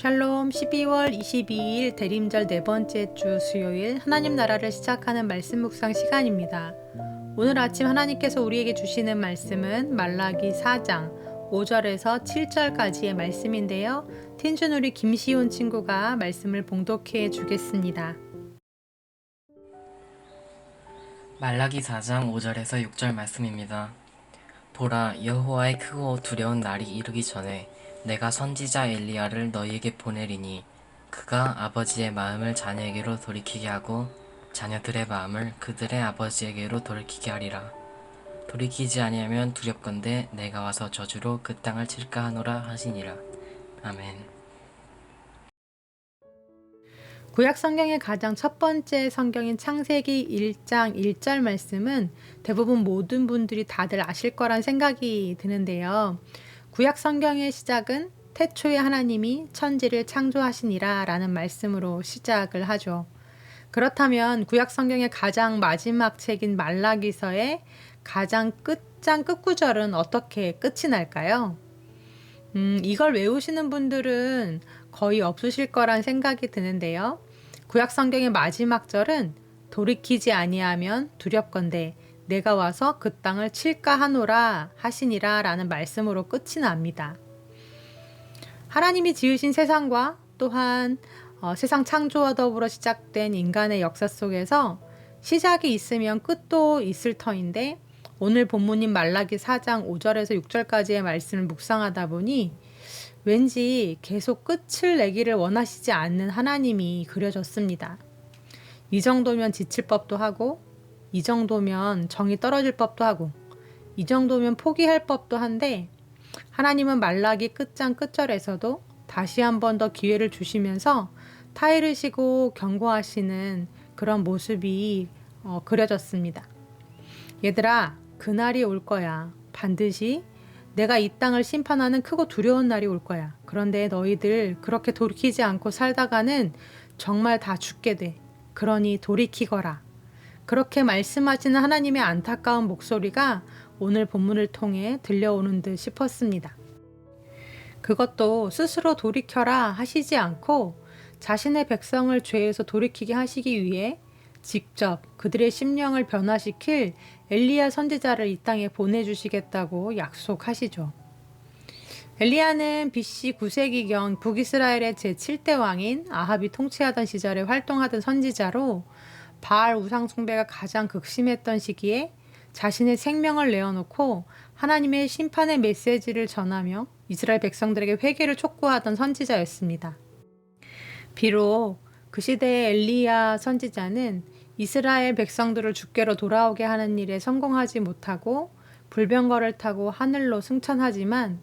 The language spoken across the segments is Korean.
샬롬 12월 22일 대림절 네 번째 주 수요일 하나님 나라를 시작하는 말씀 묵상 시간입니다. 오늘 아침 하나님께서 우리에게 주시는 말씀은 말라기 4장 5절에서 7절까지의 말씀인데요. 틴준 우리 김시온 친구가 말씀을 봉독해 주겠습니다. 말라기 4장 5절에서 6절 말씀입니다. 보라, 여호와의 크고 두려운 날이 이르기 전에 내가 선지자 엘리야를 너희에게 보내리니 그가 아버지의 마음을 자녀에게로 돌이키게 하고 자녀들의 마음을 그들의 아버지에게로 돌이키게 하리라. 돌이키지 아니하면 두렵건대 내가 와서 저주로 그 땅을 칠까 하노라 하시니라. 아멘. 구약 성경의 가장 첫 번째 성경인 창세기 1장 1절 말씀은 대부분 모든 분들이 다들 아실 거란 생각이 드는데요. 구약 성경의 시작은 태초에 하나님이 천지를 창조하시니라 라는 말씀으로 시작을 하죠. 그렇다면 구약 성경의 가장 마지막 책인 말라기서의 가장 끝장 끝구절은 어떻게 끝이 날까요? 이걸 외우시는 분들은 거의 없으실 거란 생각이 드는데요. 구약 성경의 마지막 절은 돌이키지 아니하면 두렵건대 내가 와서 그 땅을 칠까 하노라 하시니라 라는 말씀으로 끝이 납니다. 하나님이 지으신 세상과 또한 세상 창조와 더불어 시작된 인간의 역사 속에서 시작이 있으면 끝도 있을 터인데 오늘 본문인 말라기 4장 5절에서 6절까지의 말씀을 묵상하다 보니 왠지 계속 끝을 내기를 원하시지 않는 하나님이 그려졌습니다. 이 정도면 지칠 법도 하고 이 정도면 정이 떨어질 법도 하고 이 정도면 포기할 법도 한데 하나님은 말라기 끝장 끝절에서도 다시 한 번 더 기회를 주시면서 타이르시고 경고하시는 그런 모습이 그려졌습니다. 얘들아, 그날이 올 거야. 반드시 내가 이 땅을 심판하는 크고 두려운 날이 올 거야. 그런데 너희들 그렇게 돌이키지 않고 살다가는 정말 다 죽게 돼. 그러니 돌이키거라. 그렇게 말씀하시는 하나님의 안타까운 목소리가 오늘 본문을 통해 들려오는 듯 싶었습니다. 그것도 스스로 돌이켜라 하시지 않고 자신의 백성을 죄에서 돌이키게 하시기 위해 직접 그들의 심령을 변화시킬 엘리야 선지자를 이 땅에 보내주시겠다고 약속하시죠. 엘리야는 BC 9세기경 북이스라엘의 제7대 왕인 아합이 통치하던 시절에 활동하던 선지자로 바알 우상 숭배가 가장 극심했던 시기에 자신의 생명을 내어놓고 하나님의 심판의 메시지를 전하며 이스라엘 백성들에게 회개를 촉구하던 선지자였습니다. 비록 그 시대의 엘리야 선지자는 이스라엘 백성들을 주께로 돌아오게 하는 일에 성공하지 못하고 불병거를 타고 하늘로 승천하지만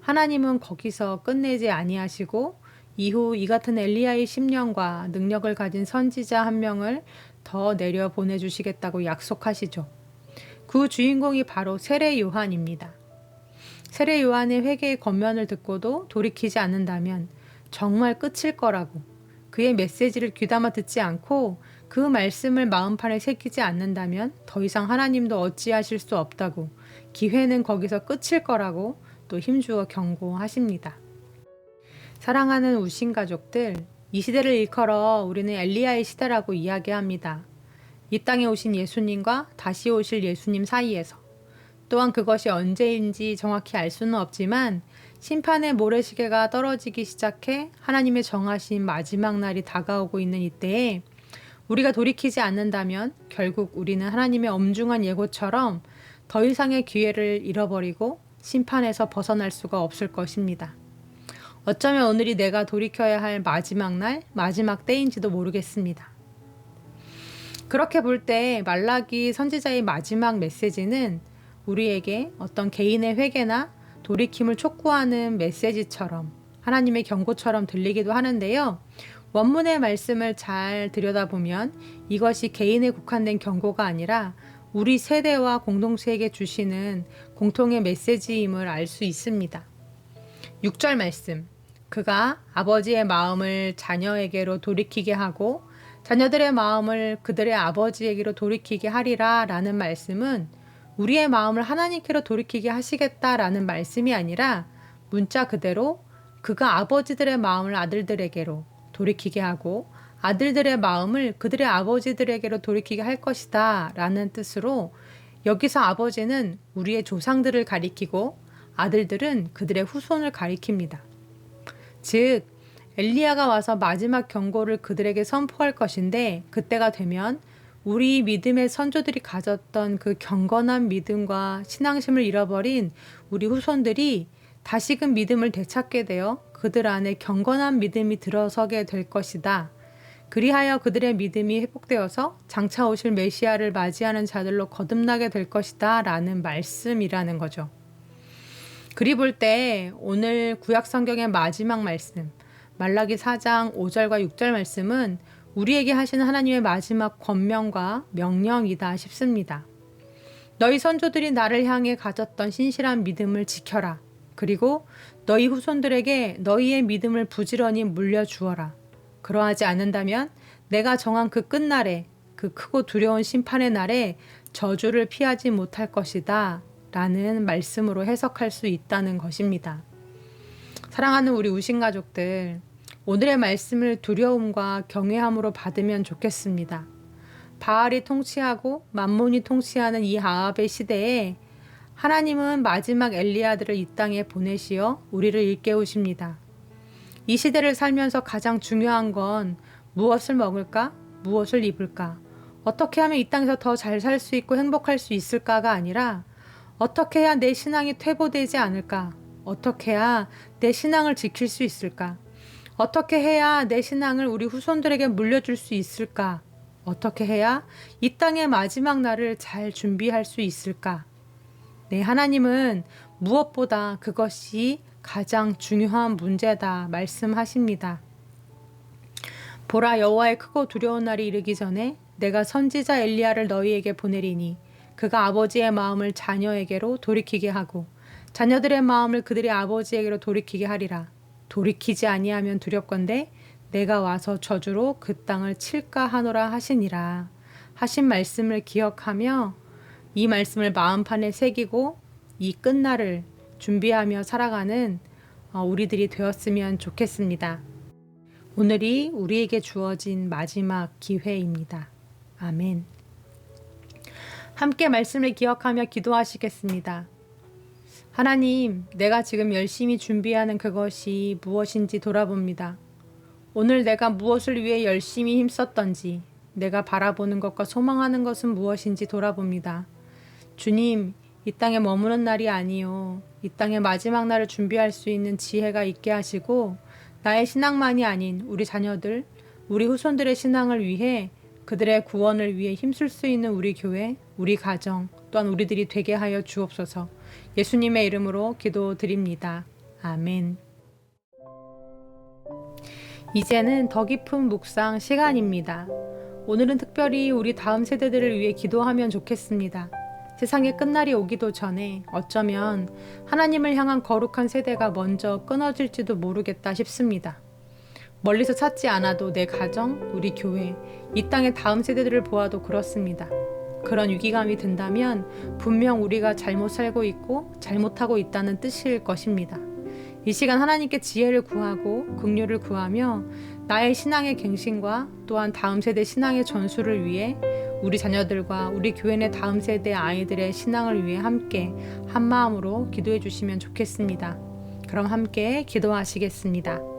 하나님은 거기서 끝내지 아니하시고 이후 이 같은 엘리야의 심령과 능력을 가진 선지자 한 명을 더 내려 보내주시겠다고 약속하시죠. 그 주인공이 바로 세례 요한입니다. 세례 요한의 회개의 권면을 듣고도 돌이키지 않는다면 정말 끝일 거라고 그의 메시지를 귀담아 듣지 않고 그 말씀을 마음판에 새기지 않는다면 더 이상 하나님도 어찌하실 수 없다고 기회는 거기서 끝일 거라고 또 힘주어 경고하십니다. 사랑하는 우신 가족들, 이 시대를 일컬어 우리는 엘리야의 시대라고 이야기합니다. 이 땅에 오신 예수님과 다시 오실 예수님 사이에서 또한 그것이 언제인지 정확히 알 수는 없지만 심판의 모래시계가 떨어지기 시작해 하나님의 정하신 마지막 날이 다가오고 있는 이때에 우리가 돌이키지 않는다면 결국 우리는 하나님의 엄중한 예고처럼 더 이상의 기회를 잃어버리고 심판에서 벗어날 수가 없을 것입니다. 어쩌면 오늘이 내가 돌이켜야 할 마지막 날, 마지막 때인지도 모르겠습니다. 그렇게 볼 때 말라기 선지자의 마지막 메시지는 우리에게 어떤 개인의 회개나 돌이킴을 촉구하는 메시지처럼 하나님의 경고처럼 들리기도 하는데요. 원문의 말씀을 잘 들여다보면 이것이 개인에 국한된 경고가 아니라 우리 세대와 공동체에게 주시는 공통의 메시지임을 알 수 있습니다. 6절 말씀, 그가 아버지의 마음을 자녀에게로 돌이키게 하고 자녀들의 마음을 그들의 아버지에게로 돌이키게 하리라 라는 말씀은 우리의 마음을 하나님께로 돌이키게 하시겠다라는 말씀이 아니라 문자 그대로 그가 아버지들의 마음을 아들들에게로 돌이키게 하고 아들들의 마음을 그들의 아버지들에게로 돌이키게 할 것이다 라는 뜻으로 여기서 아버지는 우리의 조상들을 가리키고 아들들은 그들의 후손을 가리킵니다. 즉 엘리야가 와서 마지막 경고를 그들에게 선포할 것인데 그때가 되면 우리 믿음의 선조들이 가졌던 그 경건한 믿음과 신앙심을 잃어버린 우리 후손들이 다시금 믿음을 되찾게 되어 그들 안에 경건한 믿음이 들어서게 될 것이다. 그리하여 그들의 믿음이 회복되어서 장차 오실 메시아를 맞이하는 자들로 거듭나게 될 것이다 라는 말씀이라는 거죠. 그리 볼 때 오늘 구약 성경의 마지막 말씀 말라기 4장 5절과 6절 말씀은 우리에게 하시는 하나님의 마지막 권명과 명령이다 싶습니다. 너희 선조들이 나를 향해 가졌던 신실한 믿음을 지켜라. 그리고 너희 후손들에게 너희의 믿음을 부지런히 물려주어라. 그러하지 않는다면 내가 정한 그 끝날에 그 크고 두려운 심판의 날에 저주를 피하지 못할 것이다 라는 말씀으로 해석할 수 있다는 것입니다. 사랑하는 우리 우신가족들, 오늘의 말씀을 두려움과 경외함으로 받으면 좋겠습니다. 바알이 통치하고 만몬이 통치하는 이 아합의 시대에 하나님은 마지막 엘리야들을 이 땅에 보내시어 우리를 일깨우십니다. 이 시대를 살면서 가장 중요한 건 무엇을 먹을까? 무엇을 입을까? 어떻게 하면 이 땅에서 더 잘 살 수 있고 행복할 수 있을까가 아니라 어떻게 해야 내 신앙이 퇴보되지 않을까? 어떻게 해야 내 신앙을 지킬 수 있을까? 어떻게 해야 내 신앙을 우리 후손들에게 물려줄 수 있을까? 어떻게 해야 이 땅의 마지막 날을 잘 준비할 수 있을까? 네, 하나님은 무엇보다 그것이 가장 중요한 문제다 말씀하십니다. 보라, 여호와의 크고 두려운 날이 이르기 전에 내가 선지자 엘리야를 너희에게 보내리니 그가 아버지의 마음을 자녀에게로 돌이키게 하고 자녀들의 마음을 그들의 아버지에게로 돌이키게 하리라. 돌이키지 아니하면 두렵건대 내가 와서 저주로 그 땅을 칠까 하노라 하시니라. 하신 말씀을 기억하며 이 말씀을 마음판에 새기고 이 끝날을 준비하며 살아가는 우리들이 되었으면 좋겠습니다. 오늘이 우리에게 주어진 마지막 기회입니다. 아멘. 함께 말씀을 기억하며 기도하시겠습니다. 하나님, 내가 지금 열심히 준비하는 그것이 무엇인지 돌아봅니다. 오늘 내가 무엇을 위해 열심히 힘썼던지, 내가 바라보는 것과 소망하는 것은 무엇인지 돌아봅니다. 주님, 이 땅에 머무는 날이 아니요. 이 땅의 마지막 날을 준비할 수 있는 지혜가 있게 하시고 나의 신앙만이 아닌 우리 자녀들, 우리 후손들의 신앙을 위해 그들의 구원을 위해 힘쓸 수 있는 우리 교회, 우리 가정, 또한 우리들이 되게 하여 주옵소서. 예수님의 이름으로 기도드립니다. 아멘. 이제는 더 깊은 묵상 시간입니다. 오늘은 특별히 우리 다음 세대들을 위해 기도하면 좋겠습니다. 세상의 끝날이 오기도 전에 어쩌면 하나님을 향한 거룩한 세대가 먼저 끊어질지도 모르겠다 싶습니다. 멀리서 찾지 않아도 내 가정, 우리 교회, 이 땅의 다음 세대들을 보아도 그렇습니다. 그런 위기감이 든다면 분명 우리가 잘못 살고 있고 잘못하고 있다는 뜻일 것입니다. 이 시간 하나님께 지혜를 구하고 긍휼을 구하며 나의 신앙의 갱신과 또한 다음 세대 신앙의 전수를 위해 우리 자녀들과 우리 교회 내 다음 세대 아이들의 신앙을 위해 함께 한 마음으로 기도해 주시면 좋겠습니다. 그럼 함께 기도하시겠습니다.